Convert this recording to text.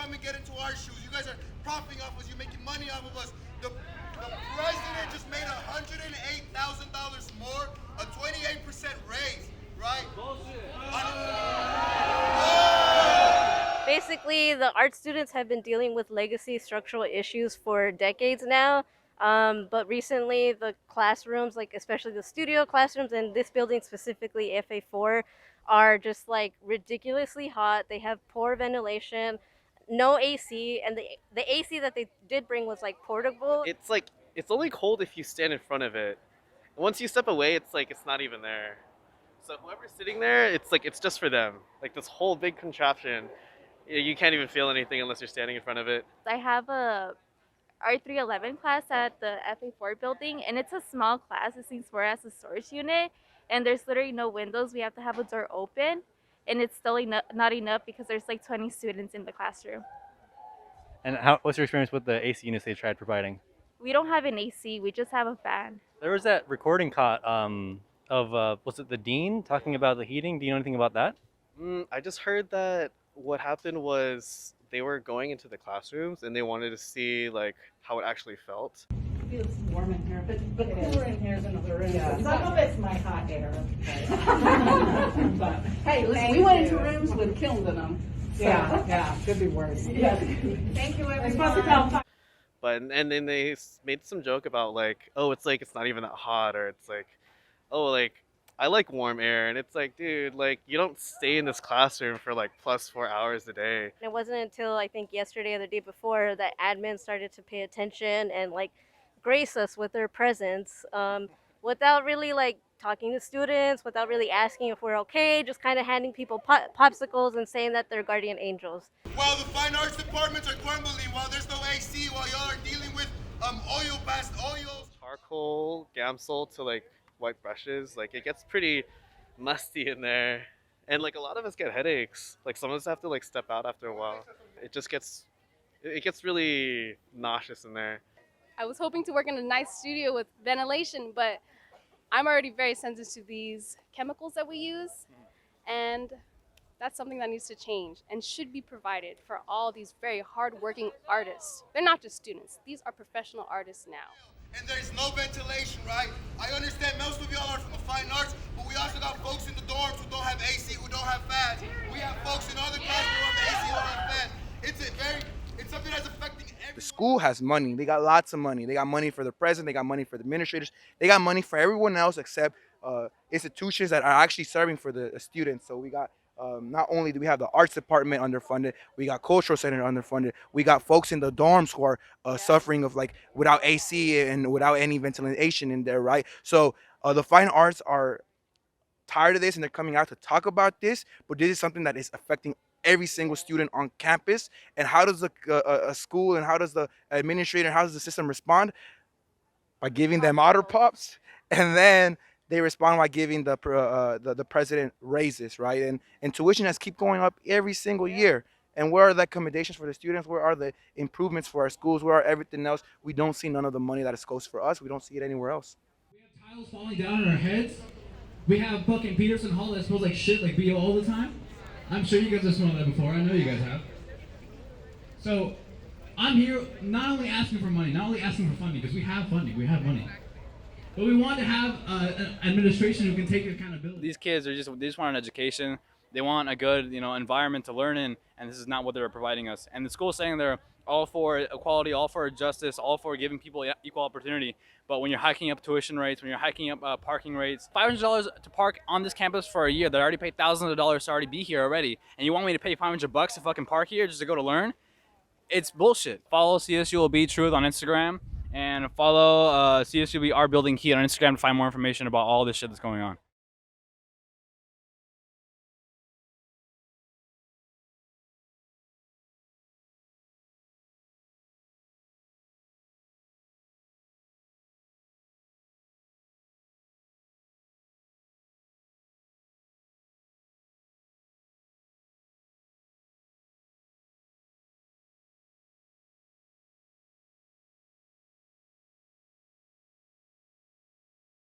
come and get into our shoes. You guys are profiting off us. You're making money off of us. The president just made $108,000 more, a 28% raise, right? Bullshit. Basically, the art students have been dealing with legacy structural issues for decades now. But recently, the classrooms, like especially the studio classrooms and this building specifically, FA4, are just like ridiculously hot. They have poor ventilation, no AC, and the AC that they did bring was like portable. It's like it's only cold if you stand in front of it. Once you step away, it's like it's not even there. So whoever's sitting there, it's like it's just for them. Like this whole big contraption, you can't even feel anything unless you're standing in front of it. I have a R311 class at the FA4 building, and it's a small class. It seems more as a storage unit, and there's literally no windows. We have to have a door open, and it's still not enough because there's like 20 students in the classroom. And what's your experience with the AC units they tried providing? We don't have an AC. We just have a fan. There was that recording caught of was it the dean talking about the heating? Do you know anything about that? I just heard that what happened was they were going into the classrooms and they wanted to see like how it actually felt. It feels warm in here, but cooler in here is another room. Yeah, some of it's my hot air. But hey, listen, we went into rooms with kilns in them. So. Yeah, could be worse. Yeah. Thank you, It's supposed to everyone. tell. But and then they made some joke about like, oh, it's like it's not even that hot, or it's like, oh, like I like warm air, and it's like, dude, like you don't stay in this classroom for like plus 4 hours a day. It wasn't until I think yesterday or the day before that admin started to pay attention and like grace us with their presence, without really like talking to students, without really asking if we're okay, just kind of handing people popsicles and saying that they're guardian angels. While the fine arts departments are crumbling, while there's no AC, while y'all are dealing with oil-based oils. Charcoal, Gamsol to like white brushes, like it gets pretty musty in there, and like a lot of us get headaches. Like some of us have to like step out after a while. It gets really nauseous in there. I was hoping to work in a nice studio with ventilation, but I'm already very sensitive to these chemicals that we use, and that's something that needs to change and should be provided for all these very hardworking artists. They're not just students, these are professional artists now. And there's no ventilation, right? I understand most of y'all are from fine arts, but we also got folks in the dorms who don't have AC, who don't have fans. We have folks in other classes who have AC, who don't have fans. It's something that's affecting everyone. The school has money. They got lots of money. They got money for the president. They got money for the administrators. They got money for everyone else except institutions that are actually serving for the students. So we got not only do we have the arts department underfunded, we got cultural center underfunded. We got folks in the dorms who are suffering of like without AC and without any ventilation in there, right? So the fine arts are tired of this and they're coming out to talk about this. But this is something that is affecting every single student on campus. And how does a school and how does the administrator and how does the system respond? By giving them otter pops, and then they respond by giving the president raises, right? And tuition has keep going up every single year. And where are the accommodations for the students? Where are the improvements for our schools? Where are everything else? We don't see none of the money that is goes for us. We don't see it anywhere else. We have tiles falling down on our heads. We have fucking Peterson Hall that smells like shit, like BO all the time. I'm sure you guys have smelled that before. I know you guys have. So I'm here not only asking for money, not only asking for funding, because we have funding, we have money. But we want to have an administration who can take accountability. These kids they just want an education. They want a good, environment to learn in, and this is not what they're providing us. And the school's saying they're all for equality, all for justice, all for giving people equal opportunity. But when you're hiking up tuition rates, when you're hiking up parking rates, $500 to park on this campus for a year that I already paid thousands of dollars to already be here already, and you want me to pay $500 to fucking park here just to go to learn? It's bullshit. Follow CSULB Truth on Instagram, and follow CSULB Our Building Key on Instagram to find more information about all this shit that's going on.